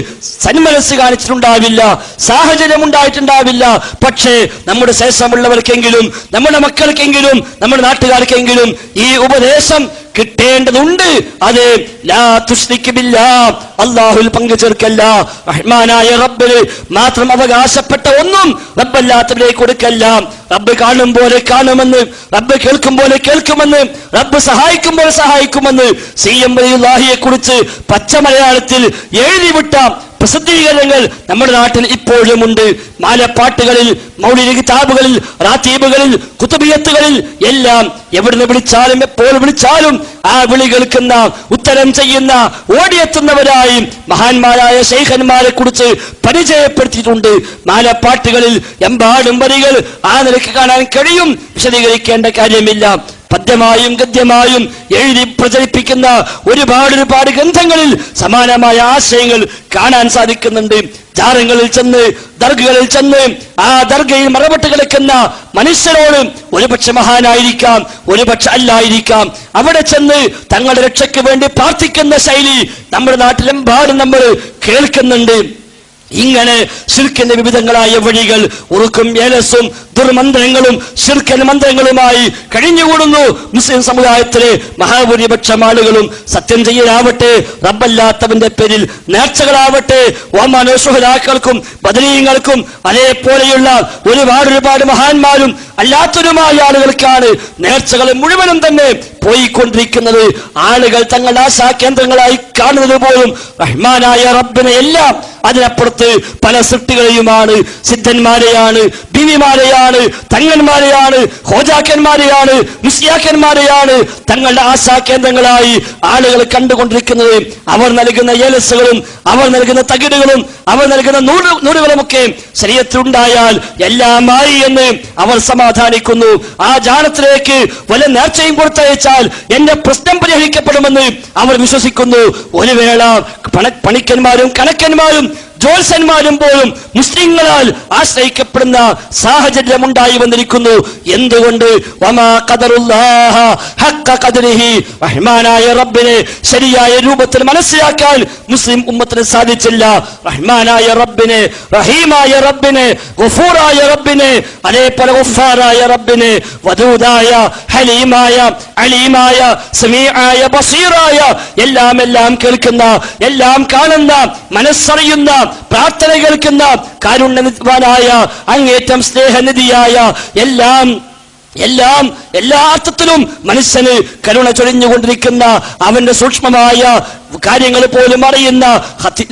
സന്മനസ് കാണിച്ചിട്ടുണ്ടാവില്ല, സാഹചര്യം ഉണ്ടായിട്ടുണ്ടാവില്ല. പക്ഷേ നമ്മുടെ ശേഷമുള്ളവർക്കെങ്കിലും, നമ്മുടെ മക്കൾക്കെങ്കിലും, നമ്മുടെ നാട്ടുകാർക്കെങ്കിലും ഈ ഉപദേശം കിട്ടേണ്ടതുണ്ട്. അത് ലാ തുശ്രിക് ബില്ലാഹ്, അല്ലാഹുവിൽ പങ്കു ചേർക്കല്ല, റഹ്മാനായ റബ്ബിന് മാത്രം അവകാശപ്പെട്ട ഒന്നും റബ്ബല്ലാത്തവരിലേക്ക് കൊടുക്കല്ല. റബ്ബ് കാണും പോലെ കാണുമെന്ന്, റബ്ബ് കേൾക്കും പോലെ കേൾക്കുമെന്ന്, റബ്ബ് സഹായിക്കും പോലെ സഹായിക്കുമെന്ന് CM വലിയുല്ലാഹിയെ കുറിച്ച് പച്ച മലയാളത്തിൽ എഴുതിവിട്ട പ്രസിദ്ധീകരണങ്ങൾ നമ്മുടെ നാട്ടിൽ ഇപ്പോഴും ഉണ്ട്. മാലപ്പാട്ടുകളിൽ, മൗലിദ് കിതാബുകളിൽ, റാത്തീബുകളിൽ, കുതുബിയത്തുകളിൽ എല്ലാം എവിടുന്ന് വിളിച്ചാലും എപ്പോൾ വിളിച്ചാലും ആ വിളി കേൾക്കുന്ന, ഉത്തരം ചെയ്യുന്ന, ഓടിയെത്തുന്നവരായി മഹാന്മാരായ ശൈഖന്മാരെ കുറിച്ച് പരിചയപ്പെടുത്തിയിട്ടുണ്ട്. മാലപ്പാട്ടുകളിൽ എമ്പാടും വരികൾ ആ നിലയ്ക്ക് കാണാൻ കഴിയും, വിശദീകരിക്കേണ്ട കാര്യമില്ല. പദ്യമായും ഗദ്യമായും എഴുതി പ്രചരിപ്പിക്കുന്ന ഒരുപാട് ഗ്രന്ഥങ്ങളിൽ സമാനമായ ആശയങ്ങൾ കാണാൻ സാധിക്കുന്നുണ്ട്. ജാറങ്ങളിൽ ചെന്ന്, ദർഗകളിൽ ചെന്ന് ആ ദർഗയിൽ മറപെട്ട് കിടക്കുന്ന മനുഷ്യരോട് ഒരുപക്ഷെ മഹാനായിരിക്കാം, ഒരുപക്ഷെ അല്ലായിരിക്കാം, അവിടെ ചെന്ന് തങ്ങളുടെ രക്ഷയ്ക്ക് വേണ്ടി പ്രാർത്ഥിക്കുന്ന ശൈലി നമ്മുടെ നാട്ടിലെമ്പാടും നമ്മൾ കേൾക്കുന്നുണ്ട്. ഇങ്ങനെ ശിർക്കിന്റെ വിവിധങ്ങളായ വഴികൾ, ഉറുക്കും ഏലസും ദുർമന്ത്രങ്ങളും ശിർക്കൻ മന്ത്രങ്ങളുമായി കഴിഞ്ഞുകൂടുന്നു മുസ്ലിം സമുദായത്തിലെ മഹാഭൂരിപക്ഷം ആളുകളും. സത്യം ചെയ്യാനാവട്ടെ, റബ്ബല്ലാത്തവന്റെ പേരിൽ നേർച്ചകളാവട്ടെ, ഒമാനോ സുഹദാക്കൾക്കും ബദരീങ്ങൾക്കും അതേപോലെയുള്ള ഒരുപാട് മഹാന്മാരും അല്ലാത്തവരുമായ ആളുകൾക്കാണ് നേർച്ചകൾ മുഴുവനും തന്നെ പോയിക്കൊണ്ടിരിക്കുന്നത്. ആളുകൾ തങ്ങളുടെ ആശാ കേന്ദ്രങ്ങളായി കാണുന്നത് പോലും റഹ്മാനായ റബ്ബിനെ എല്ലാം അതിനപ്പുറത്ത് പല സൃഷ്ടികളെയുമാണ്. സിദ്ധന്മാരെയാണ്, ബിവിമാരെയാണ്, തങ്ങന്മാരെയാണ്, ഹോജാക്കന്മാരെയാണ്, മുസ്ലിയാക്കന്മാരെയാണ് തങ്ങളുടെ ആശാ കേന്ദ്രങ്ങളായി ആളുകൾ കണ്ടുകൊണ്ടിരിക്കുന്നത്. അവർ നൽകുന്ന ഏലസുകളും അവർ നൽകുന്ന തകിടുകളും അവർ നൽകുന്ന നൂറുകളുമൊക്കെ ശരീരത്തിലുണ്ടായാൽ എല്ലാമായി എന്ന് അവർ സമാധാനിക്കുന്നു. ആ ജാനത്തിലേക്ക് വല്ല നേർച്ചയും കൊടുത്തയച്ചാൽ എന്റെ പ്രശ്നം പരിഹരിക്കപ്പെടുമെന്ന് അവർ വിശ്വസിക്കുന്നു. ഒരു വേള പണിക്കന്മാരും കണക്കന്മാരും ജ്യോത്സ്യന്മാരും പോലും മുസ്ലിങ്ങളാൽ ആശ്രയിക്കപ്പെടുന്ന സാഹചര്യം ഉണ്ടായി വന്നിരിക്കുന്നു. എന്തുകൊണ്ട്? റഹ്മാനായ റബ്ബിനെ ശരിയായ രൂപത്തിൽ മനസ്സിലാക്കാൻ മുസ്ലിം ഉമ്മത്തിന് സാധിച്ചില്ല. റഹ്മാനായ റബ്ബിനെ, റഹീമായ റബ്ബിനെ, ഗഫൂറായ റബ്ബിനെ, അതേപോലെ ഗഫാറായ റബ്ബിനെ, വദൂദായ, ഹലീമായ, അലീമായ, സമീആയ, ബസീറായ, എല്ലാം കേൾക്കുന്ന, എല്ലാം കാണുന്ന, മനസ്സറിയുന്ന, പ്രാർത്ഥന കേൾക്കുന്ന, കാരുണ്യവാനായ, അങ്ങേറ്റം സ്നേഹനിധിയായ, എല്ലാ അർത്ഥത്തിലും മനുഷ്യന് കരുണ ചൊരിഞ്ഞുകൊണ്ടിരിക്കുന്ന, അവന്റെ സൂക്ഷ്മമായ കാര്യങ്ങൾ പോലും അറിയുന്ന,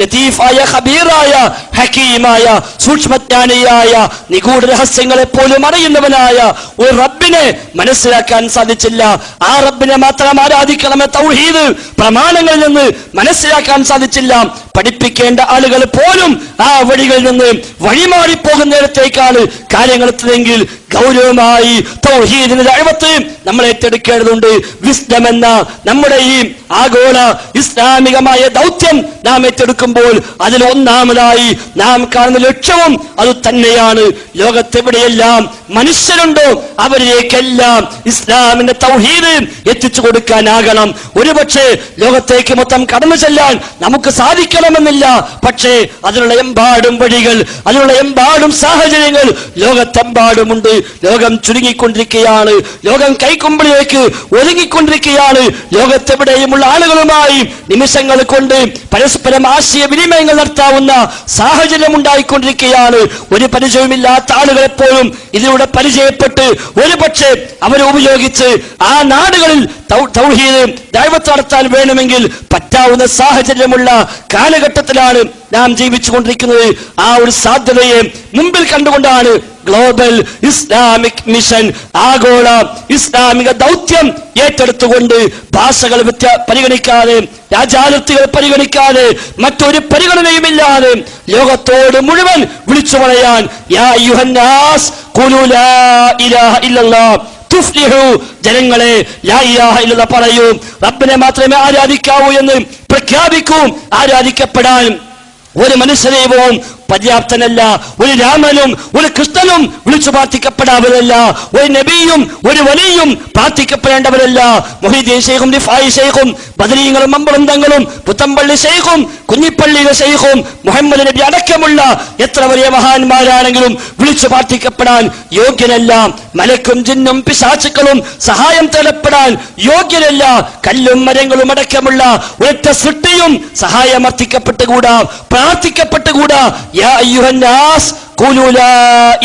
ലത്തീഫായ, ഖബീറായ, ഹക്കീമായ, സൂക്ഷ്മജ്ഞാനിയായ, നിഗൂഢ രഹസ്യങ്ങളെ പോലും അറിയുന്നവനായ ഒരു റബ്ബിനെ മനസ്സിലാക്കാൻ സാധിച്ചില്ല. ആ റബ്ബിനെ മാത്രം ആരാധിക്കണമെന്ന തൗഹീദ് പ്രമാണങ്ങളിൽ നിന്ന് മനസ്സിലാക്കാൻ സാധിച്ചില്ല. പഠിപ്പിക്കേണ്ട ആളുകൾ പോലും ആ വഴികളിൽ നിന്ന് വഴിമാറിപ്പോകുന്നിടത്തേക്കാണ് കാര്യങ്ങൾ എത്തുന്നതെങ്കിൽ ഗൗരവമായി തൗഹീദിന്റെ ദഅവത്ത് നമ്മൾ ഏറ്റെടുക്കേണ്ടതുണ്ട്. വിസ്ഡം എന്ന നമ്മുടെ ഈ ആഗോള ഇസ്ലാമികമായ ദൗത്യം നാം ഏറ്റെടുക്കുമ്പോൾ അതിൽ ഒന്നാമതായി നാം കാണുന്ന ലക്ഷ്യവും അത് തന്നെയാണ്. ലോകത്തെവിടെയെല്ലാം മനുഷ്യരുണ്ടോ അവരിലേക്കെല്ലാം ഇസ്ലാമിന്റെ തൗഹീദ് എത്തിച്ചു കൊടുക്കാനാകണം. ഒരുപക്ഷെ ലോകത്തേക്ക് മൊത്തം കടന്നു ചെല്ലാൻ നമുക്ക് സാധിക്കണമെന്നില്ല. പക്ഷേ അതിനുള്ള എമ്പാടും വഴികൾ, അതിനുള്ള എമ്പാടും സാഹചര്യങ്ങൾ ലോകത്തെമ്പാടുമുണ്ട്. ലോകം ചുരുങ്ങിക്കൊണ്ടിരിക്കുകയാണ്. ലോകം കൈക്കുമ്പിളിലേക്ക് ഒതുങ്ങിക്കൊണ്ടിരിക്കുകയാണ്. ലോകത്തെവിടെയുമുള്ള ആളുകളുമായി നിമിഷങ്ങൾ കൊണ്ട് പരസ്പരം ആശയവിനിമയങ്ങൾ നടത്താവുന്ന സാഹചര്യം ഉണ്ടായിക്കൊണ്ടിരിക്കുകയാണ്. ഒരു പരിചയമില്ലാത്ത ആളുകളെപ്പോഴും ഇതിലൂടെ പരിചയപ്പെട്ട് ഒരുപക്ഷെ അവരെ ഉപയോഗിച്ച് ആ നാടുകളിൽ തൗഹീദ് ദഅവത്ത് നടത്താൻ വേണമെങ്കിൽ പറ്റാവുന്ന സാഹചര്യമുള്ള കാലഘട്ടത്തിലാണ് നാം ജീവിച്ചു കൊണ്ടിരിക്കുന്നത്. ആ ഒരു സാധ്യതയെ മുമ്പിൽ കണ്ടുകൊണ്ടാണ് ഗ്ലോബൽ ഇസ്ലാമിക് മിഷൻ, ആഗോള ഇസ്ലാമിക ദൗത്യം ഏറ്റെടുത്തുകൊണ്ട് ഭാഷകൾ പരിഗണിക്കാതെ, രാജ്യാതിർത്തികൾ പരിഗണിക്കാതെ, മറ്റൊരു പരിഗണനയുമില്ലാതെ ലോകത്തോട് മുഴുവൻ വിളിച്ചു പറയാൻ യാ അയ്യുഹന്നാസ് ഖുലൂ ലാ ഇലാഹ ഇല്ലല്ലാഹ് തുഫ്ലിഹു, ജനങ്ങളെ ലാ ഇലാഹ ഇല്ലല്ലാഹ് പറയൂ, റബ്ബിനെ മാത്രമേ ആരാധിക്കാവൂ എന്ന് പ്രഖ്യാപിക്കൂ. ആരാധിക്കപ്പെടാൻ ഒരു മനുഷ്യദൈവവും പര്യാപ്തനല്ല. ഒരു രാമനും ഒരു കൃഷ്ണനും വിളിച്ചു പ്രാർത്ഥിക്കപ്പെടാവരല്ല. ഒരു നബിയും ഒരു വലിയും പ്രാർത്ഥിക്കപ്പെടേണ്ടവരല്ല. മുഹീദ്ദീൻ ശൈഖും റിഫായി ശൈഖും ബദരീങ്ങളും അമ്പളന്തങ്ങളും പുത്തമ്പള്ളി ശൈഖും കുഞ്ഞിപ്പള്ളിയിലെ ശൈഖും മുഹമ്മദ് നബി അടക്കമുള്ള എത്ര വലിയ മഹാന്മാരാണെങ്കിലും വിളിച്ചു പ്രാർത്ഥിക്കപ്പെടാൻ യോഗ്യനല്ല. മലക്കും ജിന്നും പിശാചുക്കളും സഹായം തേടപ്പെടാൻ യോഗ്യനല്ല. കല്ലും മരങ്ങളും അടക്കമുള്ള ഒറ്റ സൃഷ്ടിയും സഹായമർത്ഥിക്കപ്പെട്ടുകൂടാ, പ്രാർത്ഥിക്കപ്പെട്ടുകൂടാ. യാ അയ്യുഹന്നാസ് ഖൂലൂ ലാ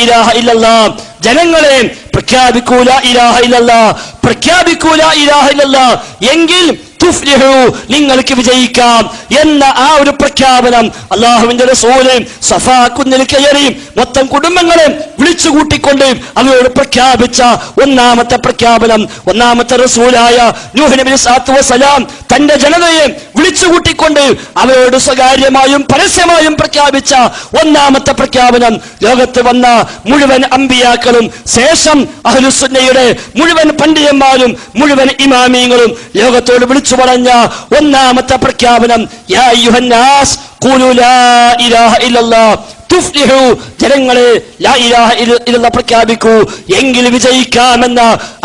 ഇലാഹ ഇല്ലല്ലാഹ്, ജനങ്ങളെ പ്രഖ്യാപിക്കൂ ലാ ഇലാഹ ഇല്ലല്ലാഹ്, പ്രഖ്യാപിക്കൂ ലാ ഇലാഹ ഇല്ലല്ലാഹ്, എങ്കിൽ തുഫ്ലിഹു, നിങ്ങൾക്ക് വിജയിക്കാം എന്ന ആ ഒരു പ്രഖ്യാപനം അല്ലാഹുവിന്റെ റസൂല് സഫാ കുന്നിൽ കയറി മൊത്തം കുടുംബങ്ങളെ വിളിച്ചു കൂട്ടിക്കൊണ്ട് അവരോട് പ്രഖ്യാപിച്ച ഒന്നാമത്തെ പ്രഖ്യാപനം. ഒന്നാമത്തെ റസൂലായ നൂഹ് നബി സ്വല്ലല്ലാഹു അലൈഹി വസല്ലം തന്റെ ജനതയെ വിളിച്ചു കൂട്ടിക്കൊണ്ട് അവരോട് സ്വകാര്യമായും പരസ്യമായും പ്രഖ്യാപിച്ച ഒന്നാമത്തെ പ്രഖ്യാപനം. ലോകത്ത് വന്ന മുഴുവൻ അമ്പിയാക്കളും ശേഷം അഹ്ലുസുന്നയുടെ മുഴുവൻ പണ്ഡിതന്മാരും മുഴുവൻ ഇമാമിയങ്ങളും ലോകത്തോട് വിളിച്ചു പറഞ്ഞ ഒന്നാമത്തെ പ്രഖ്യാപനം യാ അയ്യുഹന്നാസ് ഖൂലൂ ലാ ഇലാഹ ഇല്ലല്ലാഹ് തുഫ്ലിഹു, ജനങ്ങളെ ലാ ഇലാഹ ഇല്ലല്ലാഹ് പ്രഖ്യാപിക്കൂ, എങ്കിൽ വിജയിക്കാമെന്ന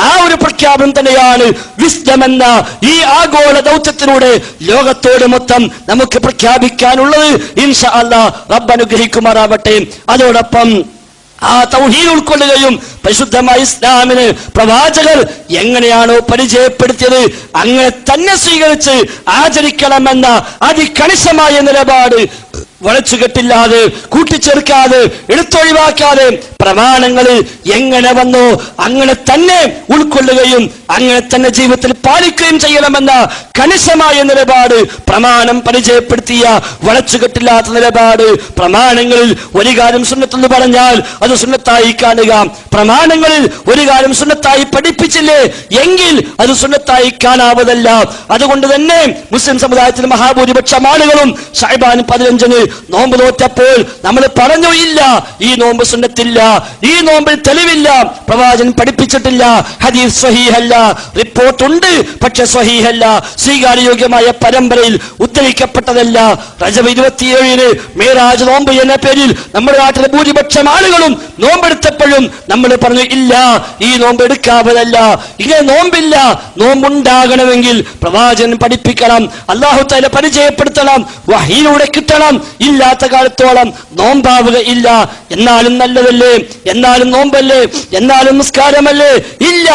ആ ഒരു പ്രഖ്യാപനം തന്നെയാണ് വിസ്ഡം എന്ന ഈ ആഗോള ദൗത്യത്തിലൂടെ ലോകത്തോട് മൊത്തം നമുക്ക് പ്രഖ്യാപിക്കാനുള്ളത്. ഇൻഷാ അല്ലാഹ് റബ്ബ് അനുഗ്രഹിക്കുമാറാവട്ടെ. അതോടൊപ്പം ആ തൗഹീദ് ഉൾക്കൊള്ളുകയും പരിശുദ്ധമായ ഇസ്ലാമിന് പ്രവാചകർ എങ്ങനെയാണോ പരിചയപ്പെടുത്തിയത് അങ്ങനെ തന്നെ സ്വീകരിച്ച് ആചരിക്കണമെന്ന അതികണിശമായ നിലപാട് വളച്ചുകെട്ടില്ലാതെ, കൂട്ടിച്ചേർക്കാതെ, എടുത്തൊഴിവാക്കാതെ പ്രമാണങ്ങളിൽ എങ്ങനെ വന്നോ അങ്ങനെ തന്നെ ഉൾക്കൊള്ളുകയും അങ്ങനെ തന്നെ ജീവിതത്തിൽ പാലിക്കുകയും ചെയ്യണമെന്ന കണിശമായ നിലപാട്, പ്രമാണം പരിചയപ്പെടുത്തിയ വളച്ചുകെട്ടില്ലാത്ത നിലപാട്. പ്രമാണങ്ങളിൽ ഒരു കാര്യം സുന്നത്തെന്ന് പറഞ്ഞാൽ അത് സുന്നത്തായി കാണുക, പ്രമാണങ്ങളിൽ ഒരു കാര്യം സുന്നത്തായി പഠിപ്പിച്ചില്ലേ എങ്കിൽ അത് സുന്നത്തായി കാണാവതല്ല. അതുകൊണ്ട് തന്നെ മുസ്ലിം സമുദായത്തിലെ മഹാഭൂരിപക്ഷം ആളുകളും ശഅബാൻ 15 നോമ്പ് നോറ്റപ്പോൾ നമ്മൾ പറഞ്ഞു, ഇല്ല ഈ നോമ്പ് സുന്നത്തില്ല, ഈ നോമ്പിൽ തെളിവില്ല, പ്രവാചകൻ പഠിപ്പിച്ചിട്ടില്ല, ഹദീസ് സ്വഹീഹല്ല, റിപ്പോർട്ട് ഉണ്ട് പക്ഷെ സ്വഹീഹല്ല, സ്വീകാര്യോഗ്യമായ പരമ്പരയിൽ ഉദ്ധരിക്കപ്പെട്ടതല്ല. റജബ് 27 മേറാജ് നോമ്പ് എന്ന പേരിൽ നമ്മുടെ നാട്ടിലെ ഭൂരിപക്ഷം ആളുകളും നോമ്പെടുത്തപ്പോഴും നമ്മൾ പറഞ്ഞു, ഇല്ല ഈ നോമ്പ് എടുക്കാവതല്ല, ഇങ്ങനെ നോമ്പില്ല. നോമ്പുണ്ടാകണമെങ്കിൽ പ്രവാചകൻ പഠിപ്പിക്കണം, അല്ലാഹു തആല പരിചയപ്പെടുത്തണം, വഹീയിലൂടെ കിട്ടണം. ഇല്ലാത്ത കാലത്തോളം നോമ്പാവുക ഇല്ല. എന്നാലും നല്ലതല്ലേ, എന്നാലും നോമ്പല്ലേ, എന്നാലും നിസ്കാരമല്ലേ? ഇല്ല,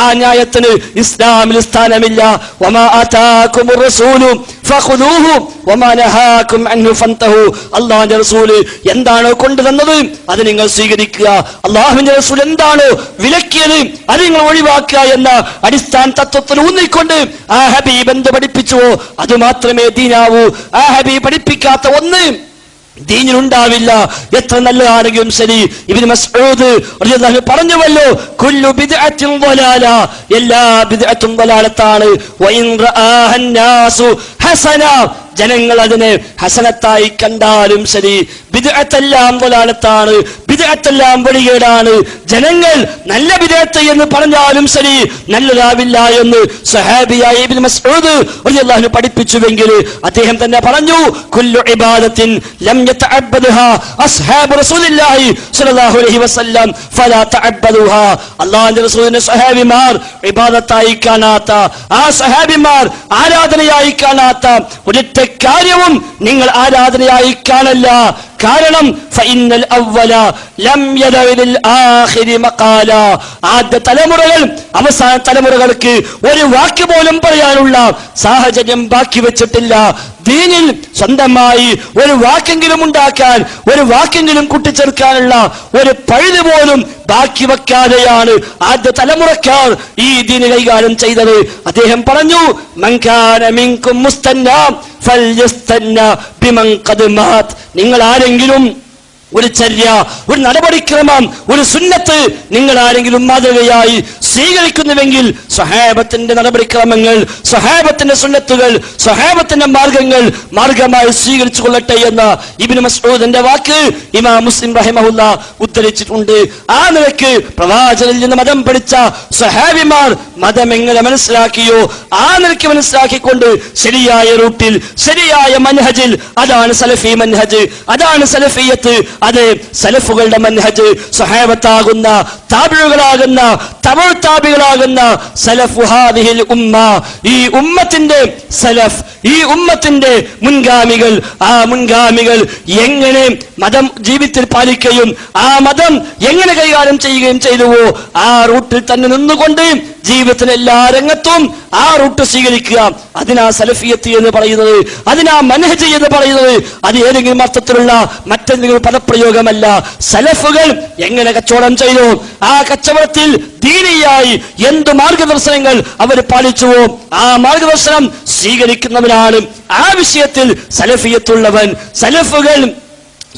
ആ ന്യായത്തിന് ഇസ്ലാമിൽ സ്ഥാനമില്ല. വമാ ആതാകുമുർ റസൂലു ഫഖുദൂഹു വമാ നഹാകും അൻഹു ഫൻതഹു. അല്ലാഹുവിന്റെ റസൂൽ എന്താണോ കൊണ്ടുവന്നത് അത് നിങ്ങൾ സ്വീകരിക്കുക, അല്ലാഹുവിന്റെ റസൂൽ എന്താണോ വിലക്കിയത് അത് നിങ്ങൾ ഒഴിവാക്കുക എന്ന അടിസ്ഥാന തത്വത്തിൽ ഊന്നിക്കൊണ്ട് ആ ഹബീബ് എന്ത് പഠിപ്പിച്ചുവോ അത് മാത്രമേ ദീനാവൂ. ആ ഹബീബ് പഠിപ്പിക്കാത്ത ഒന്ന് ദീനിലുണ്ടാവില്ല. എത്ര നല്ലതാണെങ്കിലും ശരി. ഇബ്നു മസ്ഊദ് റളിയല്ലാഹു അൻഹു പറഞ്ഞുവല്ലോ, കുല്ലു ബിദ്അത്തിൻ ളലാല, എല്ലാ ബിദ്അത്തും ളലാലത്താണ്. വഇൻ റആഹൻ നാസു ഹസന, ജനങ്ങൾ അതിനെ ഹസനത്തായി കണ്ടാലും ശരി. ബിദ്അത്തെല്ലാം ളലാലത്താണ്, ബിദ്അത്തെല്ലാം വഴികേടാണ്. ജനങ്ങൾ നല്ല ബിദ്അത്ത് എന്ന് പറഞ്ഞാലും ശരി നല്ലതാവില്ല എന്ന് സഹാബിയായ ഇബ്നു മസ്ഊദ് റളിയല്ലാഹു അൻഹു പഠിപ്പിച്ചുവെങ്കിൽ അദ്ദേഹം തന്നെ പറഞ്ഞു, കുല്ലു ഇബാദത്തിൻ ലം യതഅബ്ബദുഹാ അസ്ഹാബു റസൂലില്ലാഹി സ്വല്ലല്ലാഹു അലൈഹി വസല്ലം ഫലാ തഅബ്ബദുഹാ. അല്ലാഹുവിന്റെ റസൂലിന്റെ സഹാബിമാർ ഇബാദത്തായി കാണാത്ത, ആ സഹാബിമാർ ആരാധനയായി കാണാത്ത ഒരൊറ്റ കാര്യവും നിങ്ങൾ ആരാധനയായി കാണല്ല. കാരണം ഫഇന്നൽ അവ്വല ലം യദഇൽ ആഖിരി മഖാല, ആദ്യ തലമുറകൾ അവസാന തലമുറകൾക്ക് ഒരു വാക്ക് പോലും പറയാനുള്ള സാഹചര്യം ബാക്കി വെച്ചിട്ടില്ല. ദീനിൽ സ്വന്തമായി ഒരു വാക്കെങ്കിലും ഉണ്ടാക്കാൻ, ഒരു വാക്കെങ്കിലും കൂട്ടിച്ചേർക്കാനുള്ള ഒരു പഴുത് പോലും ബാക്കി വെക്കാതെയാണ് ആദ്യ തലമുറക്കാർ ഈ ദീന് കൈകാര്യം ചെയ്തത്. അദ്ദേഹം പറഞ്ഞു, മൻ കാന മിൻകും മുസ്തന്ന ഫൽയസ്തന്ന ബിമൻ ഖദ് മാത്. നിങ്ങൾ ആരെങ്കിലും ഒരു ചര്യ, ഒരു നടപടിക്രമം, ഒരു സുന്നത്ത് നിങ്ങൾ ആരെങ്കിലും മാതൃകയായി സ്വീകരിക്കുന്നുവെങ്കിൽ സ്വഹാബത്തിന്റെ നടപടിക്രമങ്ങൾ, സ്വഹാബത്തിന്റെ സുന്നത്തുകൾ, സ്വഹാബത്തിന്റെ മാർഗങ്ങൾ മാർഗമായി സ്വീകരിച്ചു കൊള്ളട്ടെ എന്ന ഇബ്നു മസ്ഊദിന്റെ വാക്ക് ഇമാം മുസ്ലിം റഹിമഹുല്ലാ ഉദ്ധരിച്ചിട്ടുണ്ട്. ആ നിലയ്ക്ക് പ്രവാചകനിൽ നിന്ന് മതം പഠിച്ച സ്വഹാബിമാർ മതം എങ്ങനെ മനസ്സിലാക്കിയോ ആ നിലയ്ക്ക് മനസ്സിലാക്കിക്കൊണ്ട് ശരിയായ റൂട്ടിൽ, ശരിയായ മൻഹജിൽ, അതാണ് സലഫി മൻഹജ്, അതാണ് സലഫിയത്ത്, അത് സലഫുകളുടെ മൻഹജ്. സ്വഹാബത്താകുന്ന, താബിഉകളാകുന്ന, തബഉ താബികളാകുന്ന സലഫു ഹാദിഹിൽ ഉമ്മ, ഈ ഉമ്മത്തിന്റെ സലഫ്, ഈ ഉമ്മത്തിന്റെ മുൻഗാമികൾ, ആ മുൻഗാമികൾ എങ്ങനെ മതം ജീവിതത്തിൽ പാലിക്കുകയും ആ മതം എങ്ങനെ കൈകാര്യം ചെയ്യുകയും ചെയ്തുവോ ആ റൂട്ടിൽ തന്നെ നിന്നുകൊണ്ട് ജീവിതത്തിലെ എല്ലാ രംഗത്തും ആ റൂട്ട് സ്വീകരിക്കുക. അതിനാ സലഫിയത്ത് എന്ന് പറയുന്നത്, അതിനാ മൻഹജ് എന്ന് പറയുന്നത്. അത് ഏതെങ്കിലും അർത്ഥത്തിലുള്ള മറ്റെന്തെങ്കിലും പദപ്രയോഗമല്ല. സലഫുകൾ എങ്ങനെ കച്ചവടം ചെയ്തു, ആ കച്ചവടത്തിൽ ദീനിയായി എന്ത് മാർഗദർശനങ്ങൾ അവർ പാലിച്ചുവോ ആ മാർഗദർശനം സ്വീകരിക്കുന്നവനാണ് ആ വിഷയത്തിൽ സലഫിയത്തുള്ളവൻ. സലഫുകൾ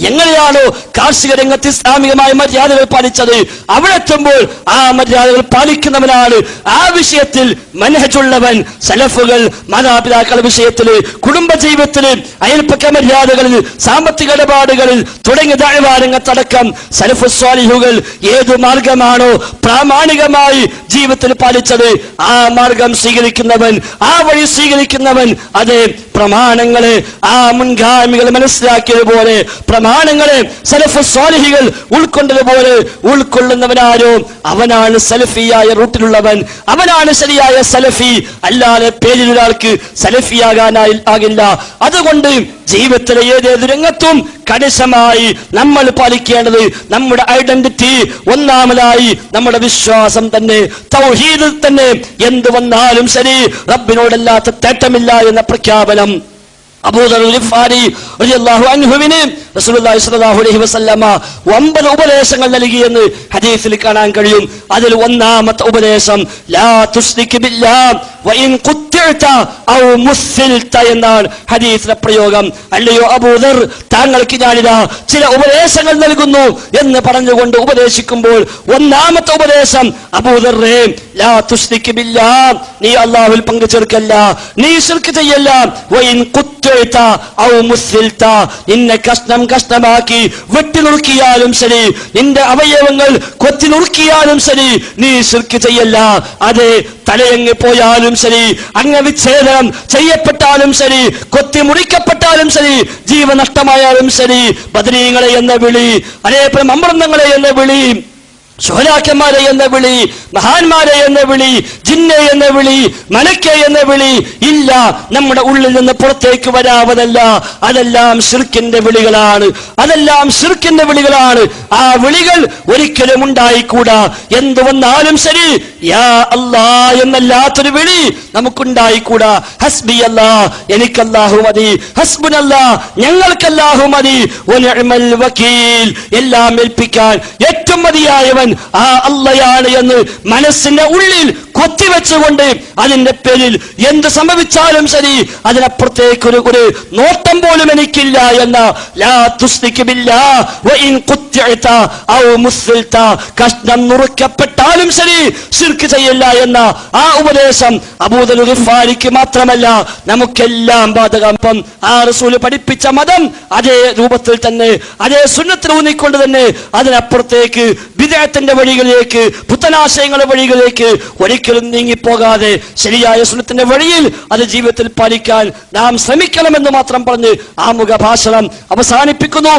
എങ്ങനെയാണോ കാർഷിക രംഗത്ത് ഇസ്ലാമികമായ മര്യാദകൾ പാലിച്ചത് അവിടെ എത്തുമ്പോൾ ആ മര്യാദകൾ പാലിക്കുന്നവനാണ് ആ വിഷയത്തിൽ മൻഹജുള്ളവൻ. സലഫുകൾ മാതാപിതാക്കളുടെ വിഷയത്തില്, കുടുംബജീവിതത്തില്, അയൽപ്പക്ക മര്യാദകളിൽ, സാമ്പത്തിക ഇടപാടുകളിൽ തുടങ്ങിയ ദഅ്വാ രംഗത്തടക്കം സലഫു സ്വാലിഹുകൾ ഏതു മാർഗമാണോ പ്രാമാണികമായി ജീവിതത്തിൽ പാലിച്ചത് ആ മാർഗം സ്വീകരിക്കുന്നവൻ, ആ വഴി സ്വീകരിക്കുന്നവൻ, അത് പ്രമാണങ്ങളെ ആ മുൻഗാമികൾ മനസ്സിലാക്കിയതുപോലെ, പ്രമാണങ്ങളെ സലഫു സ്വാലിഹികൾ ഉൾക്കൊണ്ടതുപോലെ ഉൾക്കൊള്ളുന്നവനാരോ അവനാണ് സലഫിയായ റൂട്ടിലുള്ളവൻ, അവനാണ് ശരിയായ സലഫി. അല്ലാതെ പേരിൽ ഒരാൾക്ക് സലഫിയാകാനാകില്ല. അതുകൊണ്ട് ജീവിതത്തിലെ ഏതേത് രംഗത്തും കണിശമായി നമ്മൾ പാലിക്കേണ്ടത് നമ്മുടെ ഐഡന്റിറ്റി. ഒന്നാമതായി നമ്മുടെ വിശ്വാസം തന്നെ, തൗഹീദ് തന്നെ. എന്ത് വന്നാലും ശരി റബ്ബിനോടല്ലാത്ത തേട്ടമില്ല എന്ന പ്രഖ്യാപനം. അബൂദർ ഗിഫാരി റളിയല്ലാഹു അൻഹുവിന് റസൂലുള്ളാഹി സ്വല്ലല്ലാഹു അലൈഹി വസല്ലമ 9 ഉപദേശങ്ങൾ നൽകിയെന്ന് ഹദീസിൽ കാണാൻ കഴിയും. അതിൽ ഒന്നാമത്തെ ഉപദേശം ലാ തുശ്രിക് ബില്ലാഹ് വഇൻ ഖുത്തിഅത ഔ മുസ്സിൽത എന്നാണ് ഹദീസിലെ പ്രയോഗം. അല്ലയോ അബൂദർ, താങ്കൾക്ക് ഞാനിതാ ചില ഉപദേശങ്ങൾ നൽകുന്നു എന്ന് പറഞ്ഞുകൊണ്ട് ഉപദേശിക്കുമ്പോൾ ഒന്നാമത്തെ ഉപദേശം അബൂദറേ ലാ തുശ്രിക് ബില്ലാഹ്, നീ അല്ലാഹുവിൽ പങ്കു ചേർക്കല്ല, നീ ശിർക്ക് ചെയ്യല്ല. വഇൻ ഖുത്തിഅത ഔ മുസ്സിൽത, നിന്നെ കഷ്ണമാക്കി വെട്ടി നുറുക്കിയാലും ശരി, നിന്റെ അവയവങ്ങൾ കൊത്തി നുറുക്കിയാലും ശരി, നീ ശിർക്ക് ചെയ്യല്ല. അതെ, തലയങ്ങ് പോയാലും ശരി, അംഗവിച്ഛേദനം ചെയ്യപ്പെട്ടാലും ശരി, കൊത്തി മുറിക്കപ്പെട്ടാലും ശരി, ജീവനഷ്ടമായാലും ശരി, ബദരീങ്ങളെ എന്ന വിളി, അതേപോലെ അമൃതങ്ങളെ എന്ന വിളി, ശുഹദാക്കന്മാരെ എന്ന വിളി, മഹാന്മാരെ എന്ന വിളി, ജിന്നെ എന്ന വിളി, മലക്കെ എന്ന വിളി ഇല്ല. നമ്മുടെ ഉള്ളിൽ നിന്ന് പുറത്തേക്ക് വരാവതല്ല. അതെല്ലാം ശിർക്കിന്റെ വിളികളാണ്, അതെല്ലാം ശിർക്കിന്റെ വിളികളാണ്. ആ വിളികൾ ഒരിക്കലും ഉണ്ടായിക്കൂടാ. എന്ത് വന്നാലും ശരി യാ അല്ലാ എന്നല്ലാത്തൊരു വിളി നമുക്കുണ്ടായിക്കൂടാ. ഹസ്ബി അല്ലാ, എനിക്കല്ലാഹു മതി, ഹസ്ബുനല്ലാ, ഞങ്ങൾക്കല്ലാഹു മതി, വനിഅമൽ വകീൽ, എല്ലാം ഏൽപ്പിക്കാൻ ഏറ്റവും മതിയായവൻ ആ അള്ളയാണ് എന്ന് മനസ്സിന്റെ ഉള്ളിൽ കൊത്തിവെച്ചുകൊണ്ട് അതിന്റെ പേരിൽ എന്ത് സംഭവിച്ചാലും ശരി അതിനപ്പുറത്തേക്ക് ഒരു നോട്ടം പോലും എനിക്കില്ല എന്ന ലാ തുശ്രിക് ബില്ലാഹ് വഇൻ ഖുത്തിഅത ഔ മുസ്സിൽത, കഷ്ണം നുറുക്കപ്പെട്ടാലും ശരി ശിർക്ക് ചെയ്യില്ല എന്ന ആ ഉപദേശം അബൂദർ ഗിഫാരിക്ക് മാത്രമല്ല നമുക്കെല്ലാം ബാധകം. ആ റസൂൽ പഠിപ്പിച്ച മതം അതേ രൂപത്തിൽ തന്നെ, അതേ സുന്നത്തിൽ ഊന്നിക്കൊണ്ട് തന്നെ അതിനപ്പുറത്തേക്ക് ബിദ്അത്തിന്റെ വഴികളിലേക്ക്, പുത്തനാശയങ്ങളുടെ വഴികളിലേക്ക് ഒരിക്കലും നീങ്ങിപ്പോകാതെ ശരിയായ സുന്നത്തിന്റെ വഴിയിൽ അത് ജീവിതത്തിൽ പാലിക്കാൻ നാം ശ്രമിക്കണമെന്ന് മാത്രം പറഞ്ഞ് ആമുഖ ഭാഷണം അവസാനിപ്പിക്കുന്നു.